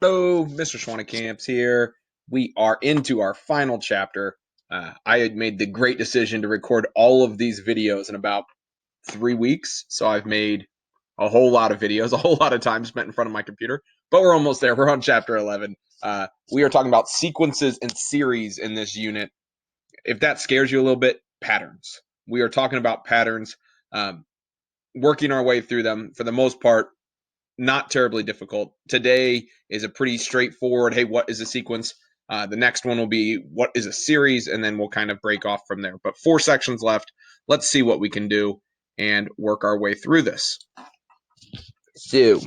Hello, Mr. Schwanenkamps here. We are into our final chapter. I had made the great decision to record all of these videos in about 3 weeks, so I've made a whole lot of videos, a whole lot of time spent in front of my computer, but we're almost there. We're on chapter 11. We are talking about sequences and series in this unit. If that scares you a little bit, patterns. We are talking about patterns, working our way through them. For the most part, not terribly difficult. Today is a pretty straightforward, hey, what is a sequence? The next one will be what is a series, and then we'll kind of break off from there. But 4 sections left. Let's see what we can do and work our way through this. So,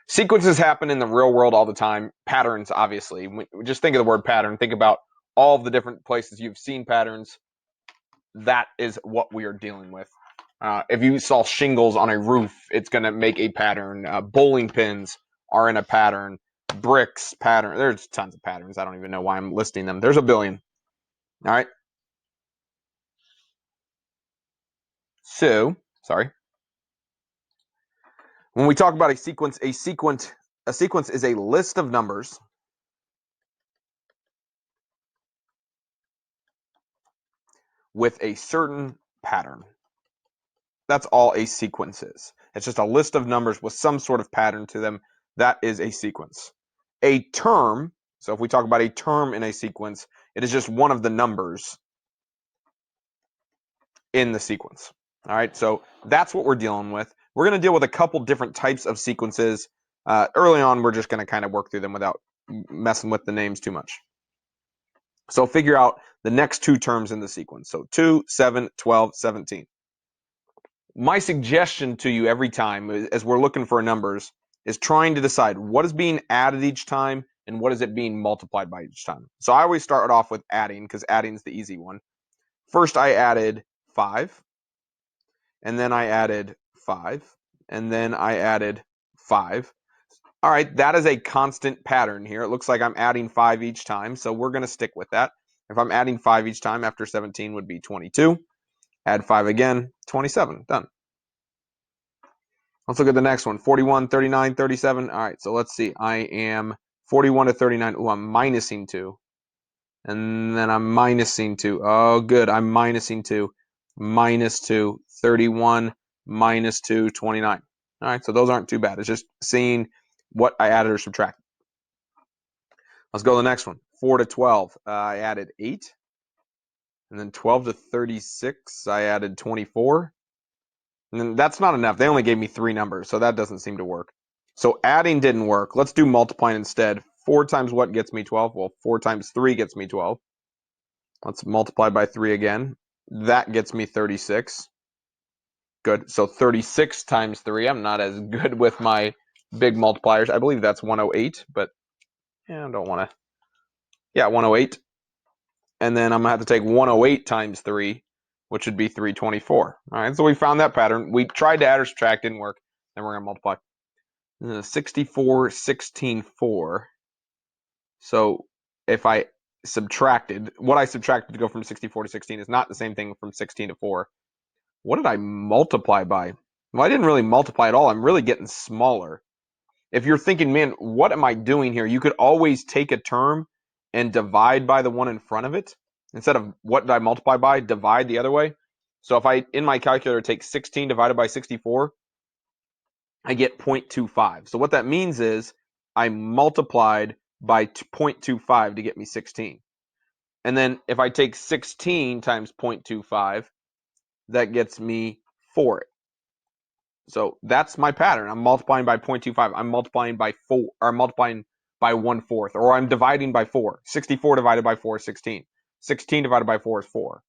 sequences happen in the real world all the time. Patterns, obviously. Just think of the word pattern. Think about all of the different places you've seen patterns. That is what we are dealing with. If you saw shingles on a roof, it's going to make a pattern. Bowling pins are in a pattern. Bricks, pattern. There's tons of patterns. I don't even know why I'm listing them. There's a billion. All right. So, sorry. When we talk about a sequence is a list of numbers with a certain pattern. That's all a sequence is. It's just a list of numbers with some sort of pattern to them. That is a sequence. A term, so if we talk about a term in a sequence, it is just one of the numbers in the sequence. All right, so that's what we're dealing with. We're going to deal with a couple different types of sequences. Early on, we're just going to kind of work through them without messing with the names too much. So figure out the next 2 terms in the sequence. So 2, 7, 12, 17. My suggestion to you every time as we're looking for numbers is trying to decide what is being added each time and what is it being multiplied by each time. So I always start off with adding because adding is the easy one. First I added 5, and then I added 5, and then I added 5. All right, that is a constant pattern here. It looks like I'm adding 5 each time, so we're going to stick with that. If I'm adding 5 each time, after 17 would be 22. Add 5 again, 27. Done. Let's look at the next one. 41, 39, 37. All right, so let's see. I am 41 to 39. Oh, I'm minusing 2. And then I'm minusing 2. Oh, good. I'm minusing 2. Minus 2. 31. Minus 2. 29. All right, so those aren't too bad. It's just seeing what I added or subtracted. Let's go to the next one. 4 to 12. I added 8. And then 12 to 36. I added 24. And that's not enough. They only gave me 3 numbers, so that doesn't seem to work. So adding didn't work. Let's do multiplying instead. 4 times what gets me 12? Well, 4 times 3 gets me 12. Let's multiply by 3 again. That gets me 36. Good. So 36 times 3. I'm not as good with my big multipliers. I believe that's 108, but yeah, I don't want to. Yeah, 108. And then I'm going to have to take 108 times 3, which would be 324. All right, so we found that pattern. We tried to add or subtract, didn't work. Then we're going to multiply. 64, 16, 4. So if I subtracted, what I subtracted to go from 64 to 16 is not the same thing from 16 to 4. What did I multiply by? Well, I didn't really multiply at all. I'm really getting smaller. If you're thinking, man, what am I doing here? You could always take a term and divide by the one in front of it. Instead of what did I multiply by, divide the other way. So if I, in my calculator, take 16 divided by 64, I get 0.25. So what that means is I multiplied by 0.25 to get me 16. And then if I take 16 times 0.25, that gets me 4. So that's my pattern. I'm multiplying by 0.25. I'm multiplying by 4, or I'm multiplying by 1/4, or I'm dividing by 4. 64 divided by 4 is 16. 16 divided by 4 is 4.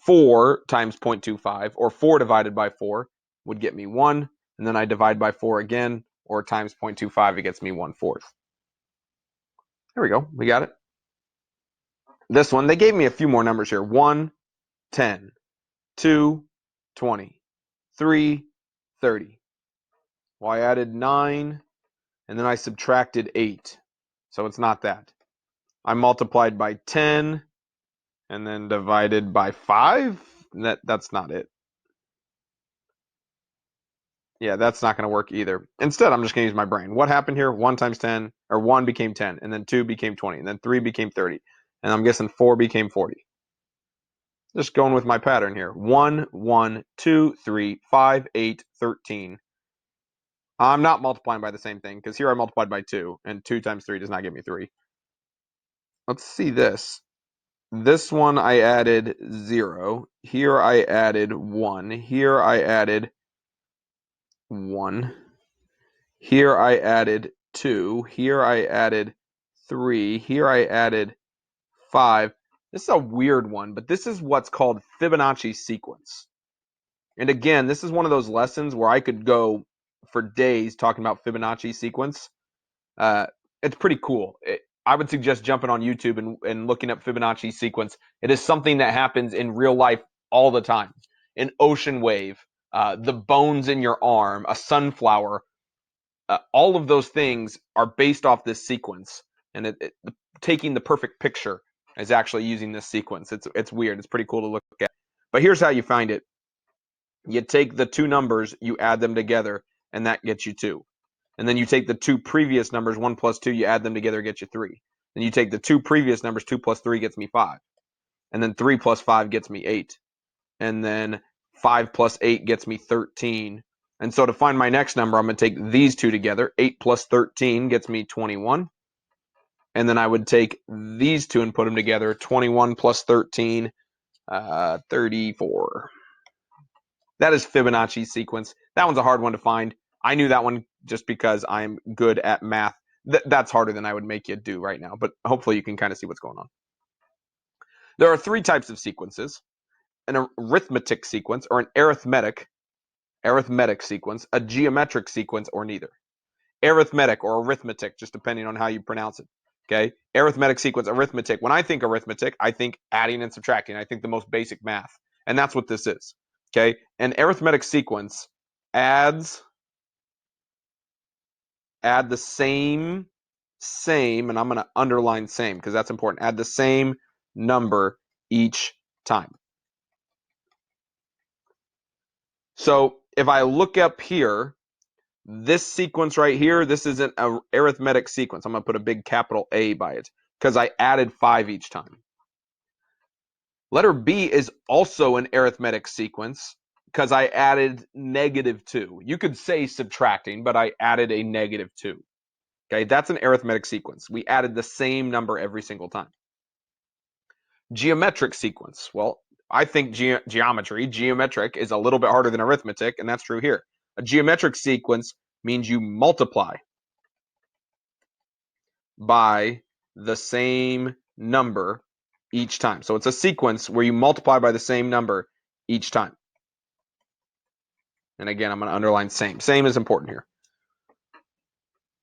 4 times 0.25, or 4 divided by 4, would get me 1. And then I divide by 4 again, or times 0.25, it gets me 1/4. There we go. We got it. This one, they gave me a few more numbers here. 1, 10, 2, 20, 3, 30. Well, I added 9, and then I subtracted 8. So it's not that. I multiplied by 10, and then divided by 5. That's not it. Yeah, that's not going to work either. Instead, I'm just going to use my brain. What happened here? 1 times 10, or 1 became 10, and then 2 became 20, and then 3 became 30, and I'm guessing 4 became 40. Just going with my pattern here. 1, 1, 2, 3, 5, 8, 13. I'm not multiplying by the same thing, because here I multiplied by 2, and 2 times 3 does not give me 3. Let's see this. This one I added 0. Here I added 1. Here I added 1. Here I added 2. Here I added 3. Here I added 5. This is a weird one, but this is what's called Fibonacci sequence. And again, this is one of those lessons where I could go for days talking about Fibonacci sequence. It's pretty cool. I would suggest jumping on YouTube and looking up Fibonacci sequence. It is something that happens in real life all the time. An ocean wave, the bones in your arm, a sunflower, all of those things are based off this sequence. And taking the perfect picture is actually using this sequence. It's weird. It's pretty cool to look at. But here's how you find it. You take the two numbers, you add them together, and that gets you 2. And then you take the two previous numbers, 1 plus 2, you add them together, gets you 3. Then you take the two previous numbers, 2 plus 3 gets me 5. And then 3 plus 5 gets me 8. And then 5 plus 8 gets me 13. And so to find my next number, I'm going to take these two together. 8 plus 13 gets me 21. And then I would take these two and put them together. 21 plus 13, 34. That is Fibonacci sequence. That one's a hard one to find. I knew that one just because I'm good at math. That's harder than I would make you do right now, but hopefully you can kind of see what's going on. There are 3 types of sequences: an arithmetic sequence, or an arithmetic sequence, a geometric sequence, or neither. Arithmetic or arithmetic, just depending on how you pronounce it. Okay, arithmetic sequence, arithmetic. When I think arithmetic, I think adding and subtracting. I think the most basic math, and that's what this is. Okay, an arithmetic sequence add the same, and I'm going to underline same because that's important. Add the same number each time. So if I look up here, this sequence right here, this is an arithmetic sequence. I'm going to put a big capital A by it because I added 5 each time. Letter B is also an arithmetic sequence because I added -2. You could say subtracting, but I added a -2. Okay, that's an arithmetic sequence. We added the same number every single time. Geometric sequence. Well, I think geometric is a little bit harder than arithmetic, and that's true here. A geometric sequence means you multiply by the same number each time. So it's a sequence where you multiply by the same number each time. And again, I'm going to underline same. Same is important here.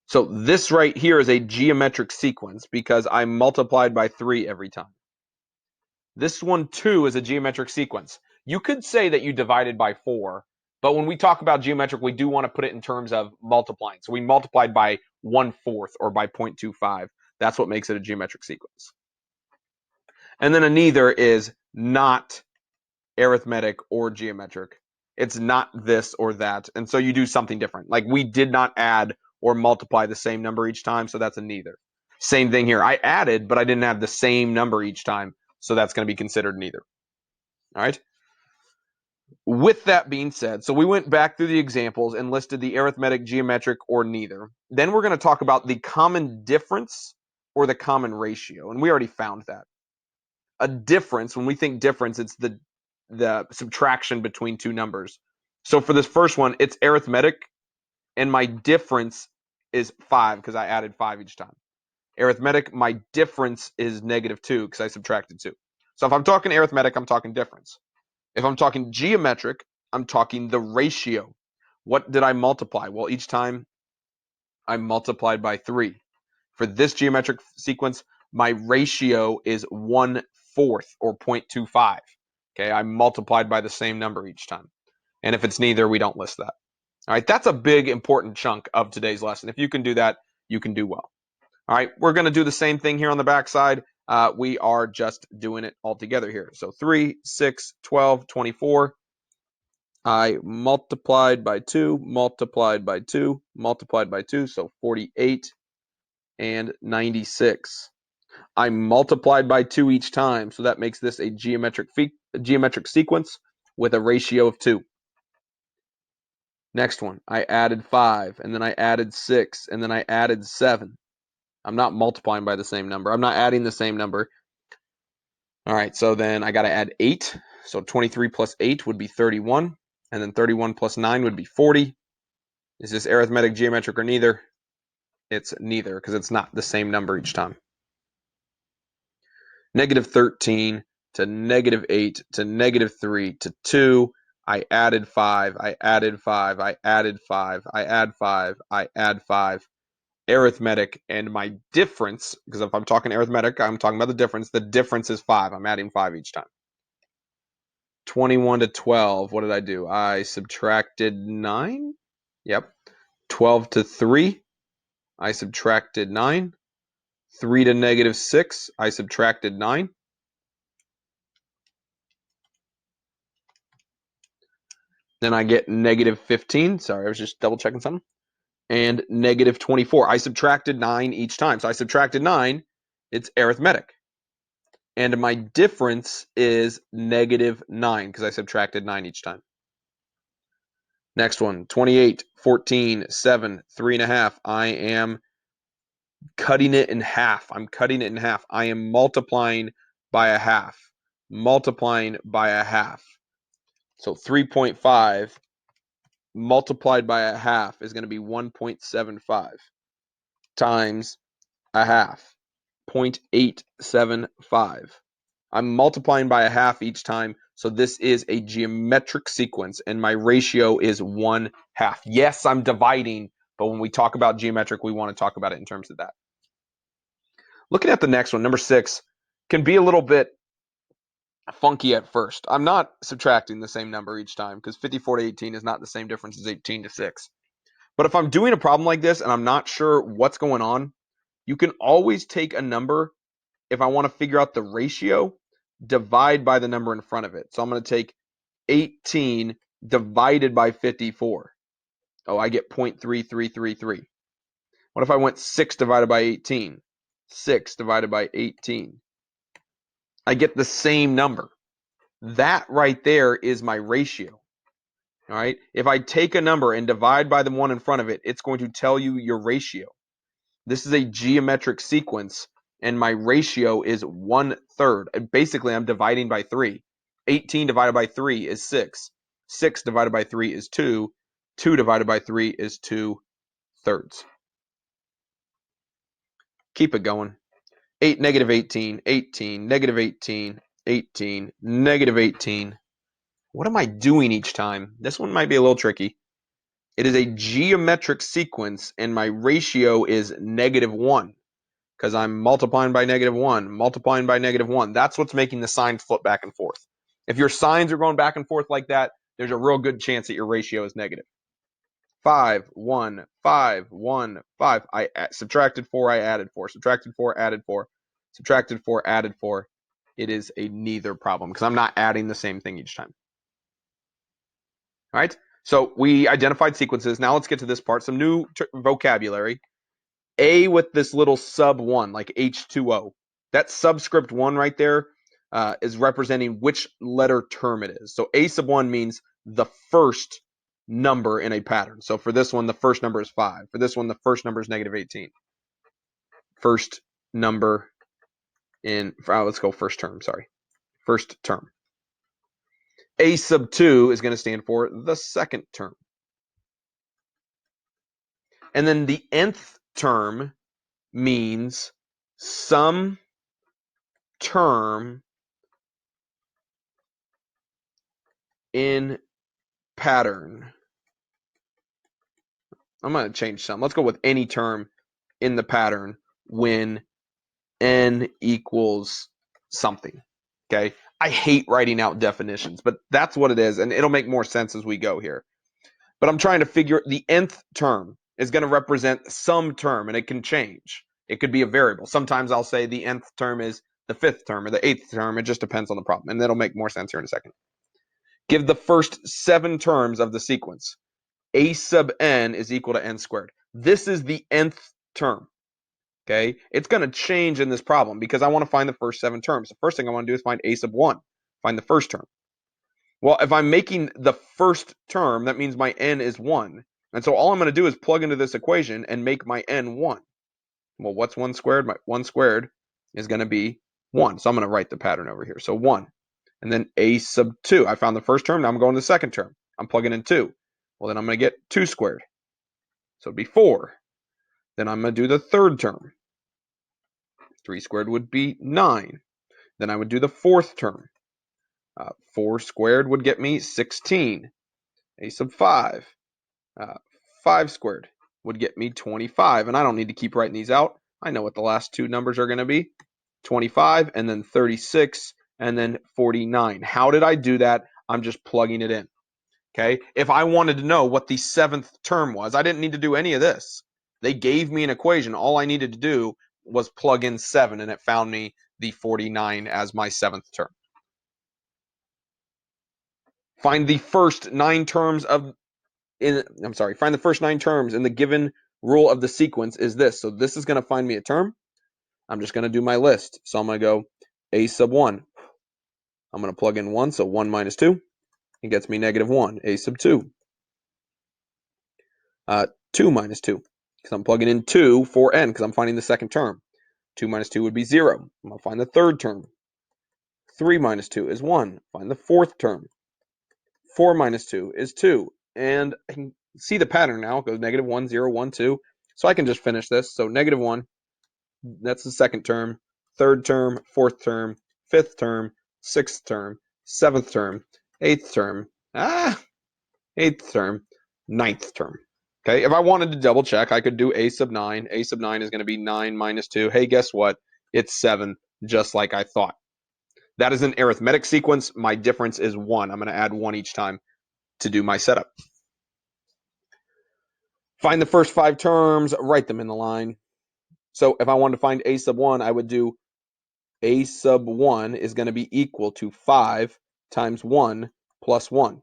So this right here is a geometric sequence because I multiplied by 3 every time. This one too is a geometric sequence. You could say that you divided by 4, but when we talk about geometric, we do want to put it in terms of multiplying. So we multiplied by 1/4 or by 0.25. That's what makes it a geometric sequence. And then a neither is not arithmetic or geometric. It's not this or that. And so you do something different. Like we did not add or multiply the same number each time, so that's a neither. Same thing here. I added, but I didn't add the same number each time, so that's going to be considered neither. All right. With that being said, so we went back through the examples and listed the arithmetic, geometric, or neither. Then we're going to talk about the common difference or the common ratio, and we already found that. A difference, when we think difference, it's the subtraction between two numbers. So for this first one, it's arithmetic, and my difference is 5 because I added 5 each time. Arithmetic, my difference is -2 because I subtracted 2. So if I'm talking arithmetic, I'm talking difference. If I'm talking geometric, I'm talking the ratio. What did I multiply? Well, each time I multiplied by 3. For this geometric sequence, my ratio is 1/4 or 0.25. Okay, I multiplied by the same number each time. And if it's neither, we don't list that. All right, that's a big important chunk of today's lesson. If you can do that, you can do well. All right, we're going to do the same thing here on the back side. We are just doing it all together here. So 3, 6, 12, 24. I multiplied by 2, multiplied by 2, multiplied by 2, so 48 and 96. I multiplied by 2 each time, so that makes this a geometric sequence with a ratio of 2. Next one, I added 5, and then I added 6, and then I added 7. I'm not multiplying by the same number. I'm not adding the same number. All right, so then I got to add 8. So 23 plus 8 would be 31. And then 31 plus 9 would be 40. Is this arithmetic, geometric, or neither? It's neither, because it's not the same number each time. Negative 13 to negative 8 to negative 3 to 2. I added 5. I added 5. I added 5. I add 5. I add 5. Arithmetic, and my difference, because if I'm talking arithmetic, I'm talking about the difference. The difference is 5. I'm adding 5 each time. 21 to 12. What did I do? I subtracted 9. Yep. 12 to 3. I subtracted 9. 3 to negative 6. I subtracted 9. Then I get negative 15. Sorry, I was just double checking something. And negative 24. I subtracted 9 each time. So I subtracted 9. It's arithmetic. And my difference is negative 9 because I subtracted 9 each time. Next one, 28, 14, 7, 3.5. I am cutting it in half. I'm cutting it in half. I am multiplying by a half. Multiplying by a half. So 3.5 multiplied by a half is going to be 1.75 times a half. 0.875. I'm multiplying by a half each time, so this is a geometric sequence, and my ratio is 1/2. Yes, I'm dividing, but when we talk about geometric, we want to talk about it in terms of that. Looking at the next one, number 6, can be a little bit funky at first. I'm not subtracting the same number each time because 54 to 18 is not the same difference as 18 to 6. But if I'm doing a problem like this and I'm not sure what's going on, you can always take a number. If I want to figure out the ratio, divide by the number in front of it. So I'm going to take 18 divided by 54. Oh, I get 0.3333. What if I went 6 divided by 18? 6 divided by 18. I get the same number. That right there is my ratio. All right. If I take a number and divide by the one in front of it, it's going to tell you your ratio. This is a geometric sequence, and my ratio is 1/3. And basically, I'm dividing by 3. 18 divided by 3 is 6. 6 divided by 3 is 2. 2 divided by 3 is 2/3. Keep it going. 8, negative 18, 18, negative 18, 18, negative 18. What am I doing each time? This one might be a little tricky. It is a geometric sequence, and my ratio is -1 because I'm multiplying by -1, multiplying by -1. That's what's making the signs flip back and forth. If your signs are going back and forth like that, there's a real good chance that your ratio is negative. 5, 1, 5, 1, 5. I subtracted 4, I added 4. Subtracted 4, added 4. Subtracted 4, added 4. It is a neither problem because I'm not adding the same thing each time. All right, so we identified sequences. Now let's get to this part. Some new vocabulary. A with this little sub 1, like H2O. That subscript 1 right there is representing which letter term it is. So A sub 1 means the first number in a pattern. So for this one, the first number is 5. For this one, the first number is negative 18. First number in, let's go first term, sorry. First term. A sub 2 is going to stand for the second term. And then the nth term means some term in pattern. I'm going to change some. Let's go with any term in the pattern when n equals something. Okay. I hate writing out definitions, but that's what it is, and it'll make more sense as we go here. But I'm trying to figure the nth term is going to represent some term, and it can change. It could be a variable. Sometimes I'll say the nth term is the 5th term or the 8th term. It just depends on the problem, and it'll make more sense here in a second. Give the first 7 terms of the sequence. A sub n is equal to n squared. This is the nth term. Okay, it's going to change in this problem because I want to find the first 7 terms. The first thing I want to do is find a sub 1, find the first term. Well, if I'm making the first term, that means my n is 1. And so all I'm going to do is plug into this equation and make my n 1. Well, what's 1 squared? My 1 squared is going to be 1. So I'm going to write the pattern over here. So 1. And then a sub 2. I found the first term. Now I'm going to the second term. I'm plugging in 2. Well, then I'm going to get 2 squared. So it'd be 4. Then I'm going to do the third term. 3 squared would be 9. Then I would do the fourth term. 4 squared would get me 16. A sub 5. 5 squared would get me 25. And I don't need to keep writing these out. I know what the last 2 numbers are going to be. 25 and then 36 and then 49. How did I do that? I'm just plugging it in. Okay. If I wanted to know what the 7th term was, I didn't need to do any of this. They gave me an equation. All I needed to do was plug in 7 and it found me the 49 as my 7th term. Find the first 9 terms find the first 9 terms in the given rule of the sequence is this. So this is going to find me a term. I'm just going to do my list. So I'm going to go a sub 1. I'm going to plug in 1, so 1 minus 2. It gets me negative 1. A sub 2. 2 minus 2. Because I'm plugging in 2 for n, because I'm finding the second term. 2 minus 2 would be 0. I'm going to find the third term. 3 minus 2 is 1. Find the fourth term. 4 minus 2 is 2. And I can see the pattern now. It goes negative 1, 0, 1, 2. So I can just finish this. So negative 1, that's the second term. Third term, fourth term, fifth term, sixth term, seventh term, eighth term, eighth term, ninth term. Okay, if I wanted to double check, I could do a sub 9. A sub 9 is going to be 9 minus 2. Hey, guess what? It's 7, just like I thought. That is an arithmetic sequence. My difference is 1. I'm going to add 1 each time to do my setup. Find the first 5 terms, write them in the line. So if I wanted to find a sub 1, I would do a sub 1 is going to be equal to 5 times 1 plus 1.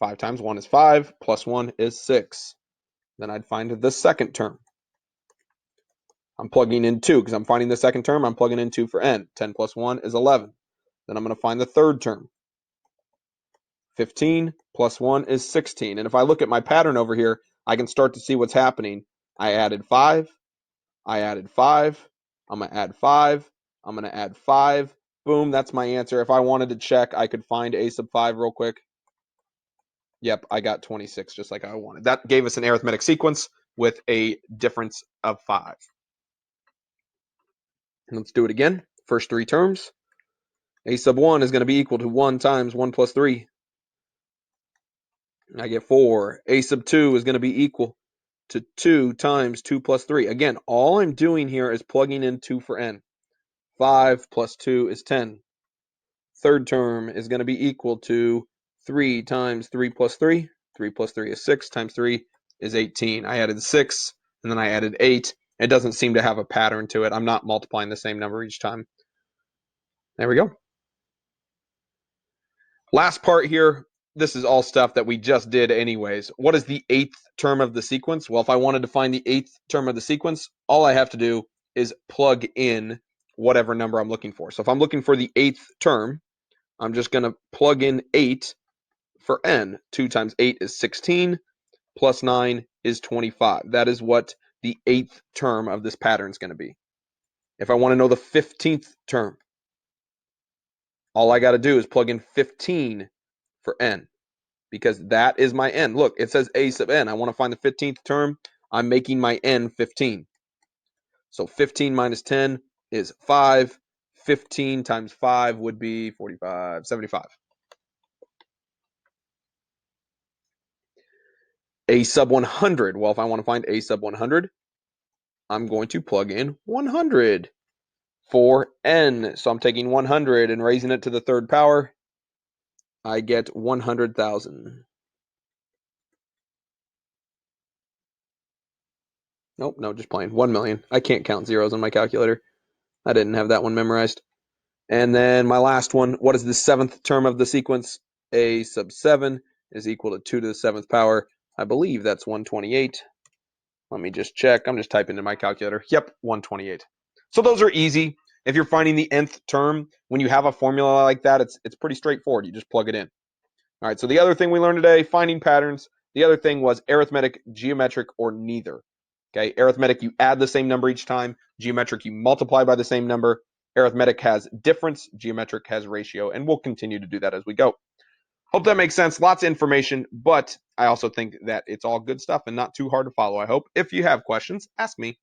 5 times 1 is 5, plus 1 is 6. Then I'd find the second term. I'm plugging in 2 because I'm finding the second term. I'm plugging in 2 for n. 10 plus 1 is 11. Then I'm going to find the third term. 15 plus 1 is 16. And if I look at my pattern over here, I can start to see what's happening. I added 5. I added 5. I'm going to add 5. I'm going to add 5. Boom, that's my answer. If I wanted to check, I could find a sub 5 real quick. Yep, I got 26 just like I wanted. That gave us an arithmetic sequence with a difference of 5. And let's do it again. First 3 terms. A sub 1 is going to be equal to 1 times 1 plus 3. I get 4. A sub 2 is going to be equal to 2 times 2 plus 3. Again, all I'm doing here is plugging in 2 for n. 5 plus 2 is 10. Third term is going to be equal to 3 times 3 plus 3. 3 plus 3 is 6 times 3 is 18. I added 6 and then I added 8. It doesn't seem to have a pattern to it. I'm not multiplying the same number each time. There we go. Last part here. This is all stuff that we just did anyways. What is the 8th term of the sequence? Well, if I wanted to find the 8th term of the sequence, all I have to do is plug in whatever number I'm looking for. So if I'm looking for the 8th term, I'm just going to plug in 8 for n. 2 times 8 is 16, plus 9 is 25. That is what the 8th term of this pattern is going to be. If I want to know the 15th term, all I got to do is plug in 15 for n, because that is my n. Look, it says a sub n. I want to find the 15th term. I'm making my n 15. So 15 minus 10 is 5. 15 times 5 would be 45, 75. A sub 100. Well, if I want to find a sub 100, I'm going to plug in 100 for n. So I'm taking 100 and raising it to the third power. I get 100,000. Nope, no, just plain 1 million. I can't count zeros on my calculator. I didn't have that one memorized. And then my last one, what is the 7th term of the sequence? a sub 7 is equal to 2 to the 7th power. I believe that's 128. Let me just check. I'm just typing in my calculator. Yep, 128. So those are easy. If you're finding the nth term, when you have a formula like that, it's pretty straightforward. You just plug it in. All right, so the other thing we learned today, finding patterns. The other thing was arithmetic, geometric, or neither. Okay, arithmetic, you add the same number each time. Geometric, you multiply by the same number. Arithmetic has difference. Geometric has ratio, and we'll continue to do that as we go. Hope that makes sense. Lots of information, but I also think that it's all good stuff and not too hard to follow, I hope. If you have questions, ask me.